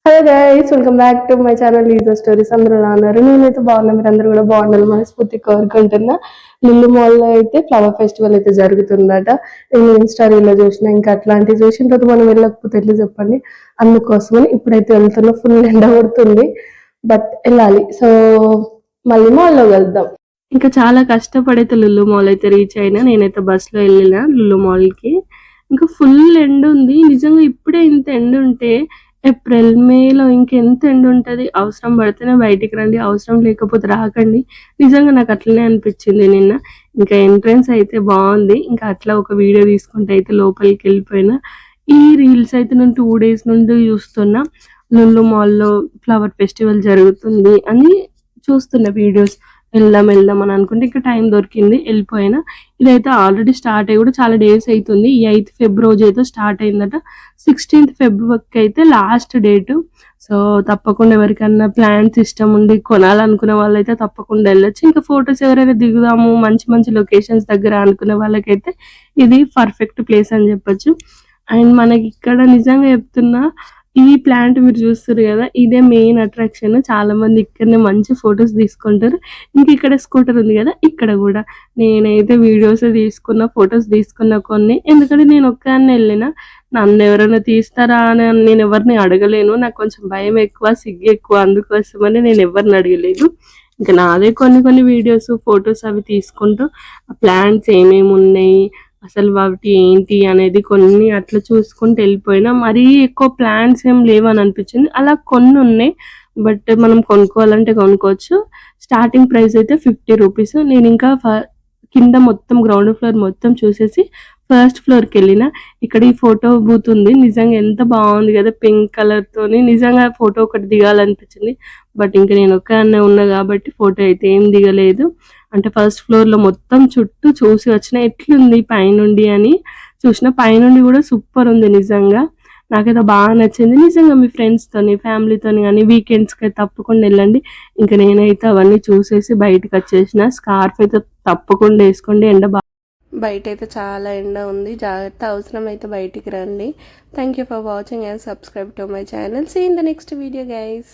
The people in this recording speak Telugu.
Hello guys, welcome back to my channel leisure stories. అందరూ ఎలా ఉన్నారు? నేనైతే బాగున్నా, మీరు అందరూ కూడా బాగుండాలి మనస్ఫూర్తి కోరుకుంటున్నా. లుల్లు మాల్లో అయితే ఫ్లవర్ ఫెస్టివల్ అయితే జరుగుతుందట. నేను ఇన్స్టా రీల్లో చూసిన, ఇంకా అట్లాంటివి చూసిన తర్వాత మనం వెళ్ళకపోతే ఎట్లా చెప్పండి. అందుకోసమని ఇప్పుడైతే వెళ్తున్నా. ఫుల్ ఎండ కొడుతుంది, బట్ వెళ్ళాలి. సో మళ్ళీ మాల్లో వెళ్దాం. ఇంకా చాలా కష్టపడైతే లుల్లు మాల్ అయితే రీచ్ అయినా. నేనైతే బస్సులో వెళ్ళిన లుల్లు మాల్కి. ఇంకా ఫుల్ ఎండ ఉంది నిజంగా. ఇప్పుడే ఇంత ఎండ ఉంటే ఏప్రిల్ మేలో ఇంకెంత ఎండ ఉంటుంది. అవసరం పడితేనే బయటికి రండి, అవసరం లేకపోతే రాకండి. నిజంగా నాకు అట్లనే అనిపించింది నిన్న. ఇంకా ఎంట్రన్స్ అయితే బాగుంది. ఇంకా అట్లా ఒక వీడియో తీసుకుంటే అయితే లోపలికి వెళ్ళిపోయినా. ఈ రీల్స్ అయితే నేను 2 days నుండి చూస్తున్నా. లుల్లు మాల్లో ఫ్లవర్ ఫెస్టివల్ జరుగుతుంది అని చూస్తున్న వీడియోస్. వెళ్దాం వెళ్దాం అని అనుకుంటే ఇంకా టైం దొరికింది, వెళ్ళిపోయినా. ఇదైతే ఆల్రెడీ స్టార్ట్ అయ్యి కూడా చాలా డేస్ అవుతుంది. ఈ 8th Feb రోజు అయితే స్టార్ట్ అయిందట. 16th Feb అయితే లాస్ట్ డేట్. సో తప్పకుండా ఎవరికన్నా ప్లాన్ సిస్టమ్ ఉండి కొనాలనుకునే వాళ్ళైతే తప్పకుండా వెళ్ళొచ్చు. ఇంకా ఫొటోస్ ఎవరైనా దిగుదాము మంచి మంచి లొకేషన్స్ దగ్గర అనుకునే వాళ్ళకైతే ఇది పర్ఫెక్ట్ ప్లేస్ అని చెప్పొచ్చు. అండ్ మనకి ఇక్కడ నిజంగా చెప్తున్నా, ఈ ప్లాంట్ మీరు చూస్తారు కదా, ఇదే మెయిన్ అట్రాక్షన్. చాలా మంది ఇక్కడనే మంచి ఫొటోస్ తీసుకుంటారు. ఇంక ఇక్కడ స్కూటర్ ఉంది కదా, ఇక్కడ కూడా నేనైతే వీడియోస్ తీసుకున్న, ఫొటోస్ తీసుకున్న కొన్ని. ఎందుకంటే నేను ఒక్కదాన్నే వెళ్ళిన, నన్ను ఎవరైనా తీస్తారా అని నేను ఎవరిని అడగలేను. నాకు కొంచెం భయం ఎక్కువ, సిగ్గు ఎక్కువ. అందుకోసమని నేను ఎవరిని అడగలేదు. ఇంకా నాదే కొన్ని కొన్ని వీడియోస్, ఫొటోస్ అవి తీసుకుంటూ ఆ ప్లాంట్స్ ఏమేమి ఉన్నాయి, అసలు వాటి ఏంటి అనేది కొన్ని అట్లా చూసుకుంటూ వెళ్ళిపోయినా. మరీ ఎక్కువ ప్లాన్స్ ఏం లేవని అనిపించింది. అలా కొన్ని ఉన్నాయి, బట్ మనం కొనుక్కోవాలంటే కొనుక్కోవచ్చు. స్టార్టింగ్ ప్రైస్ అయితే 50 రూపీస్. నేను ఇంకా కింద మొత్తం గ్రౌండ్ ఫ్లోర్ మొత్తం చూసేసి ఫస్ట్ ఫ్లోర్కి వెళ్ళిన. ఇక్కడ ఈ ఫోటో బూత్ ఉంది. నిజంగా ఎంత బాగుంది కదా, పింక్ కలర్ తోని. నిజంగా ఫోటో ఒకటి దిగాలనిపించింది. బట్ ఇంకా నేను ఒక్కదాన్నే ఉన్నా కాబట్టి ఫోటో అయితే ఏం దిగలేదు. అంటే ఫస్ట్ ఫ్లోర్ లో మొత్తం చుట్టూ చూసి వచ్చిన ఎట్లుంది పైనుండి అని చూసిన. పైనుండి కూడా సూపర్ ఉంది నిజంగా. నాకైతే బాగా నచ్చింది. నిజంగా మీ ఫ్రెండ్స్ తోని, ఫ్యామిలీతోని కానీ వీకెండ్స్కి అయితే తప్పకుండా వెళ్ళండి. ఇంకా నేనైతే అవన్నీ చూసేసి బయటకు వచ్చేసిన. స్కార్ఫ్ అయితే తప్పకుండా వేసుకోండి, ఎండ బయట అయితే చాలా ఎండ ఉంది. జాగ్రత్త, అవసరం అయితే బయటికి రండి. Thank you for watching and subscribe to my channel. See in the next video guys.